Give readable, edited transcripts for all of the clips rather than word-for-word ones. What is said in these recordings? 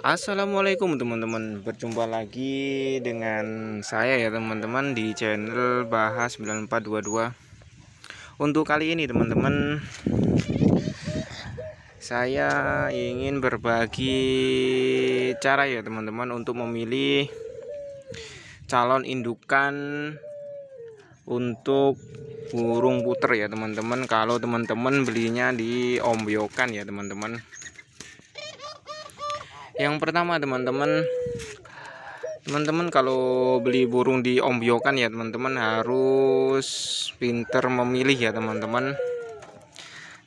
Assalamualaikum teman-teman, berjumpa lagi dengan saya ya teman-teman di channel Bahas 9422. Untuk kali ini teman-teman, saya ingin berbagi cara ya teman-teman untuk memilih calon indukan untuk burung puter ya teman-teman. Kalau teman-teman belinya di Ombyokan ya teman-teman. Yang pertama teman-teman kalau beli burung di Ombyokan ya teman-teman harus pinter memilih ya teman-teman.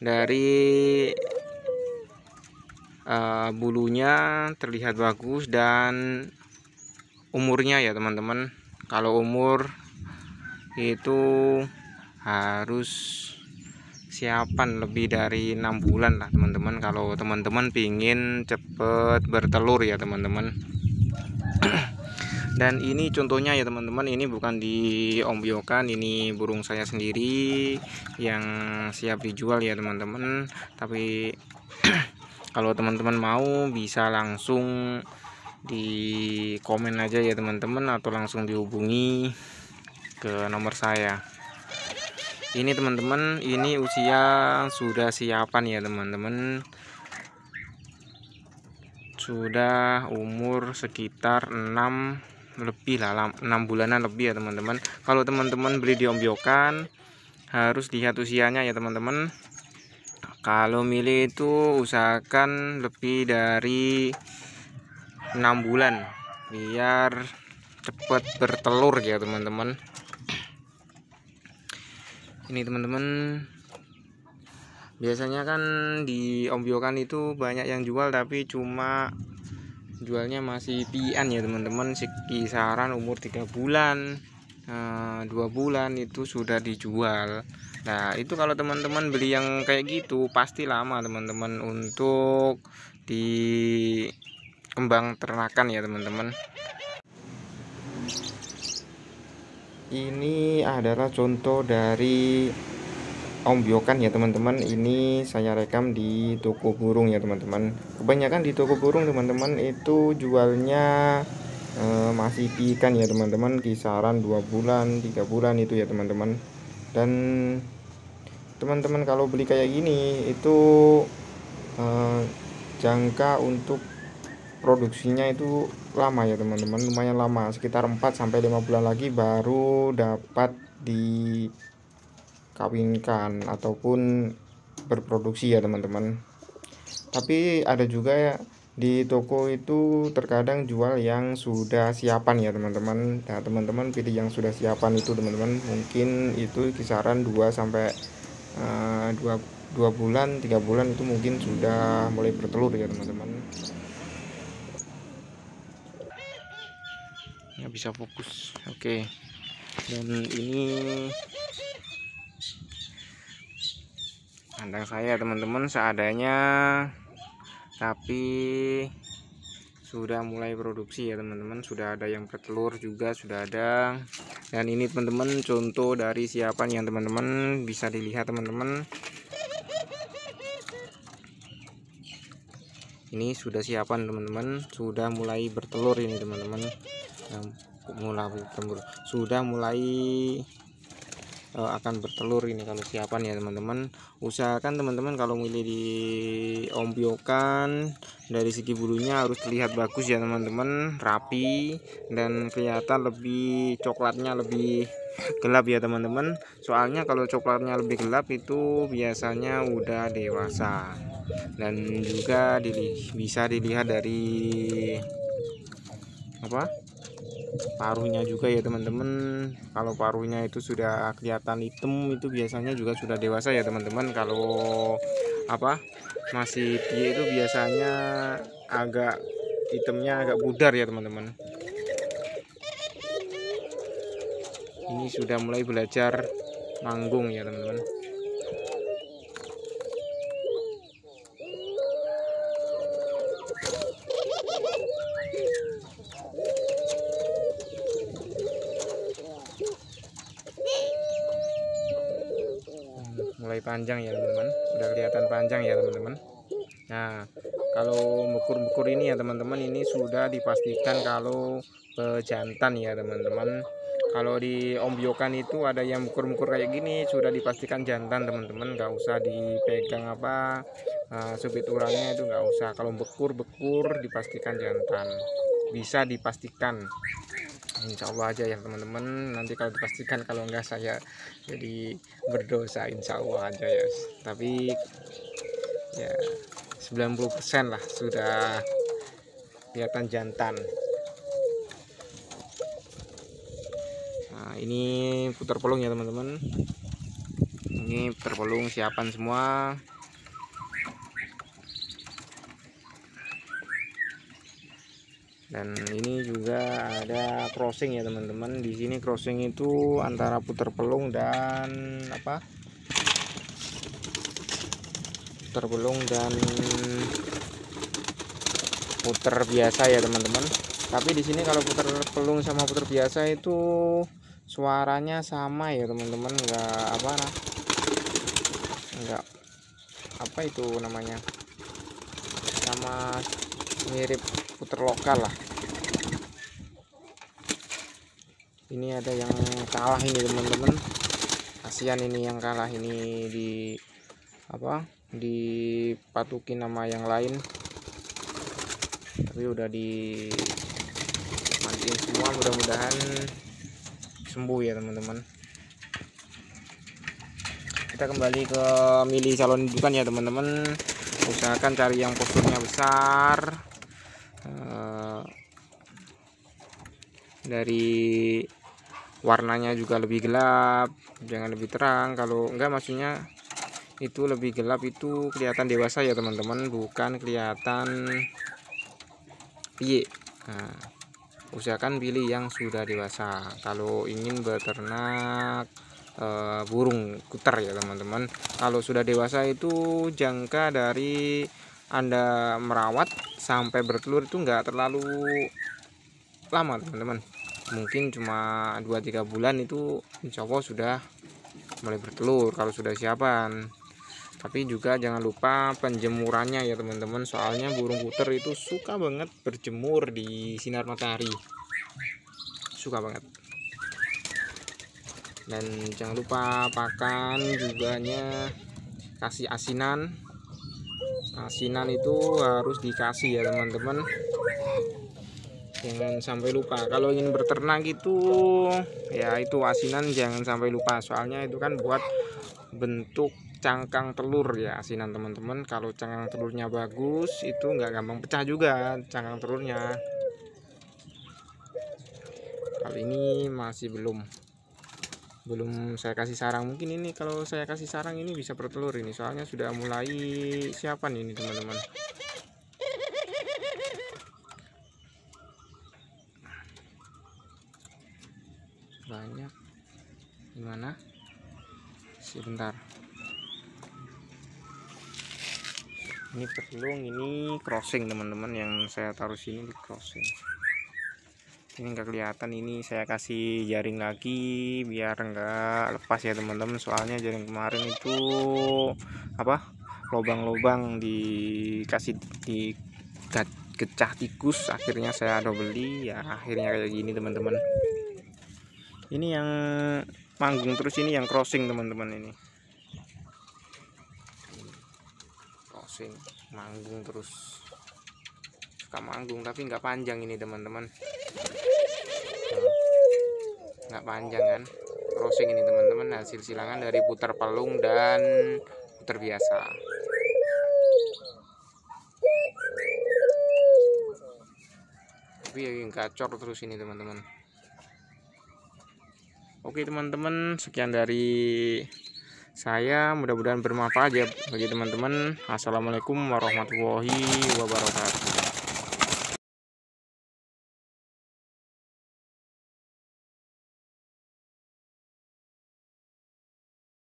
Dari bulunya terlihat bagus dan umurnya ya teman-teman. Kalau umur itu harus siapan lebih dari 6 bulan lah teman-teman, kalau teman-teman pingin cepet bertelur ya teman-teman. Dan ini contohnya ya teman-teman, ini bukan di Ombyokan, ini burung saya sendiri yang siap dijual ya teman-teman. Tapi kalau teman-teman mau bisa langsung di komen aja ya teman-teman, atau langsung dihubungi ke nomor saya. Ini teman-teman, ini usia sudah siapan ya teman-teman, sudah umur sekitar 6 lebih lah, 6 bulanan lebih ya teman-teman. Kalau teman-teman beli di Ombyokan harus lihat usianya ya teman-teman. Kalau milih itu usahakan lebih dari 6 bulan biar cepat bertelur ya teman-teman. Ini teman-teman, biasanya kan di Ombyokan itu banyak yang jual, tapi cuma jualnya masih pian ya teman-teman, kisaran umur 3 bulan 2 bulan itu sudah dijual. Nah itu kalau teman-teman beli yang kayak gitu pasti lama teman-teman untuk dikembang ternakan ya teman-teman. Ini adalah contoh dari Ombyokan ya teman-teman. Ini saya rekam di toko burung ya teman-teman. Kebanyakan di toko burung teman-teman itu jualnya masih pikan ya teman-teman, kisaran 2 bulan 3 bulan itu ya teman-teman. Dan teman-teman kalau beli kayak gini itu jangka untuk produksinya itu lama ya teman-teman, lumayan lama, sekitar 4-5 bulan lagi baru dapat dikawinkan ataupun berproduksi ya teman-teman. Tapi ada juga ya di toko itu terkadang jual yang sudah siapan ya teman-teman. Nah teman-teman pilih yang sudah siapan itu teman-teman, mungkin itu kisaran 2 sampai 2 bulan 3 bulan itu mungkin sudah mulai bertelur ya teman-teman. Nggak bisa fokus. Oke. Dan ini kandang saya teman-teman seadanya, tapi sudah mulai produksi ya teman-teman, sudah ada yang bertelur juga, sudah ada. Dan ini teman-teman contoh dari siapan yang teman-teman bisa dilihat teman-teman. Ini sudah siapan teman-teman, sudah mulai bertelur ini teman-teman. Sudah mulai akan bertelur ini kalau siapan ya teman-teman. Usahakan teman-teman kalau milih di Ombyokan, dari segi bulunya harus terlihat bagus ya teman-teman, rapi dan kelihatan lebih coklatnya lebih gelap ya teman-teman. Soalnya kalau coklatnya lebih gelap itu biasanya udah dewasa. Dan juga bisa dilihat dari paruhnya juga ya teman-teman. Kalau paruhnya itu sudah kelihatan hitam itu biasanya juga sudah dewasa ya teman-teman. Kalau masih piye itu biasanya agak hitamnya agak pudar ya teman-teman. Ini sudah mulai belajar manggung ya teman-teman. Mulai panjang ya teman-teman, udah kelihatan panjang ya teman-teman. Nah Kalau bekur-bekur ini ya teman-teman, ini sudah dipastikan kalau pejantan ya teman-teman. Kalau di ombyokan itu ada yang bekur-bekur kayak gini sudah dipastikan jantan teman-teman, nggak usah dipegang apa subit urangnya itu nggak usah. Kalau bekur-bekur dipastikan jantan, bisa dipastikan, insya Allah aja ya teman-teman. Nanti kalau dipastikan, kalau enggak saya jadi berdosa, insya Allah aja ya. Tapi ya 90% lah sudah kelihatan jantan. Nah, ini putar pelung ya teman-teman. Ini putar pelung siapan semua. Dan ini juga ada crossing ya teman-teman. Di sini crossing itu antara putar pelung dan apa? Putar pelung dan putar biasa ya teman-teman. Tapi di sini kalau putar pelung sama putar biasa itu suaranya sama ya teman-teman, enggak apa itu namanya, sama mirip putar lokal lah. Ini ada yang kalah ini teman-teman, kasihan ini yang kalah ini, dipatukin sama yang lain, tapi udah dimatiin semua, mudah-mudahan sembuh ya teman-teman. Kita kembali ke milih calon indukan ya teman-teman. Usahakan cari yang posturnya besar, dari warnanya juga lebih gelap, jangan lebih terang. Kalau enggak, maksudnya itu lebih gelap itu kelihatan dewasa ya teman-teman, bukan kelihatan piye. Nah, usahakan pilih yang sudah dewasa kalau ingin beternak burung kuter ya teman-teman. Kalau sudah dewasa itu jangka dari Anda merawat sampai bertelur itu enggak terlalu lama teman-teman, mungkin cuma 2-3 bulan itu insya Allah sudah mulai bertelur kalau sudah siapan. Tapi juga jangan lupa penjemurannya ya teman-teman, soalnya burung puter itu suka banget berjemur di sinar matahari, suka banget. Dan jangan lupa pakan juganya, kasih asinan itu harus dikasih ya teman-teman, jangan sampai lupa. Kalau ingin beternak itu ya itu asinan jangan sampai lupa, soalnya itu kan buat bentuk cangkang telur ya asinan teman-teman. Kalau cangkang telurnya bagus itu nggak gampang pecah juga cangkang telurnya. Kali ini masih belum saya kasih sarang. Mungkin ini kalau saya kasih sarang ini bisa bertelur ini, soalnya sudah mulai siapan ini teman-teman. Banyak gimana sebentar, ini pelung, ini crossing teman-teman, yang saya taruh sini di crossing. Ini enggak kelihatan, ini saya kasih jaring lagi biar enggak lepas ya teman-teman, soalnya jaring kemarin itu lubang-lubang dikasih dikecah tikus, akhirnya saya beli ya, akhirnya kayak gini teman-teman. Ini yang manggung terus, ini yang crossing teman-teman, ini crossing manggung terus, suka manggung tapi nggak panjang ini teman-teman, nggak panjang kan. Crossing ini teman-teman hasil silangan dari putar pelung dan putar biasa. Tapi yang gacor terus ini teman-teman. Oke teman-teman, sekian dari saya, mudah-mudahan bermanfaat ya bagi teman-teman. Assalamualaikum warahmatullahi wabarakatuh.